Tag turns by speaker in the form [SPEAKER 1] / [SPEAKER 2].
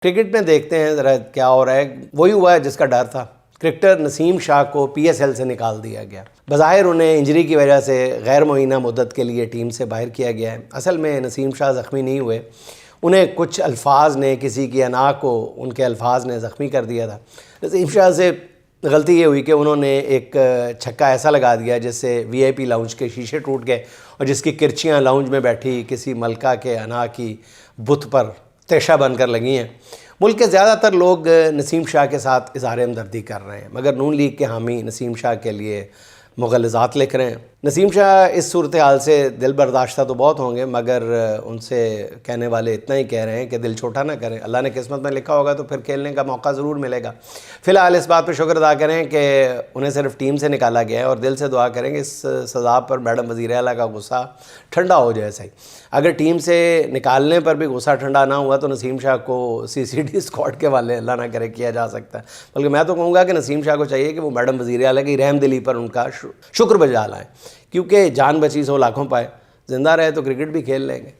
[SPEAKER 1] Cricket میں دیکھتے ہیں ذرا کیا ہو رہا ہے. وہی ہوا ہے جس کا ڈر تھا. کرکٹر نسیم شاہ کو پی ایس ایل سے نکال دیا گیا. بظاہر انہیں انجری کی وجہ سے غیر معینہ مدت کے لیے ٹیم سے باہر کیا گیا ہے. اصل میں نسیم شاہ زخمی نہیں ہوئے، انہیں کچھ الفاظ نے، کسی کی انا کو ان کے الفاظ نے زخمی کر دیا تھا. نسیم شاہ سے غلطی یہ ہوئی کہ انہوں نے ایک چھکا ایسا لگا دیا جس سے وی آئی پی لاؤنج کے شیشے ٹوٹ گئے اور جس کی کرچیاں لاؤنج میں بیٹھی کسی ملکہ کے انا کی بت پر تیشہ بن کر لگی ہیں. ملک کے زیادہ تر لوگ نسیم شاہ کے ساتھ اظہار ہمدردی کر رہے ہیں، مگر نون لیگ کے حامی نسیم شاہ کے لیے مغلظات لکھ رہے ہیں. نسیم شاہ اس صورتحال سے دل برداشتہ تو بہت ہوں گے، مگر ان سے کہنے والے اتنا ہی کہہ رہے ہیں کہ دل چھوٹا نہ کریں. اللہ نے قسمت میں لکھا ہوگا تو پھر کھیلنے کا موقع ضرور ملے گا. فی الحال اس بات پہ شکر ادا کریں کہ انہیں صرف ٹیم سے نکالا گیا ہے، اور دل سے دعا کریں کہ اس سزا پر میڈم وزیر اعلیٰ کا غصہ ٹھنڈا ہو جائے. صحیح، اگر ٹیم سے نکالنے پر بھی غصہ ٹھنڈا نہ ہوا تو نسیم شاہ کو سی سی ڈی اسکواڈ کے والے اللہ نہ کرے کیا جا سکتا ہے. بلکہ میں تو کہوں گا کہ نسیم شاہ کو چاہیے کہ وہ میڈم وزیر اعلیٰ کی رحم دلی پر ان کا شکر بجا لائیں، کیونکہ جان بچی سو لاکھوں پائے. زندہ رہے تو کرکٹ بھی کھیل لیں گے.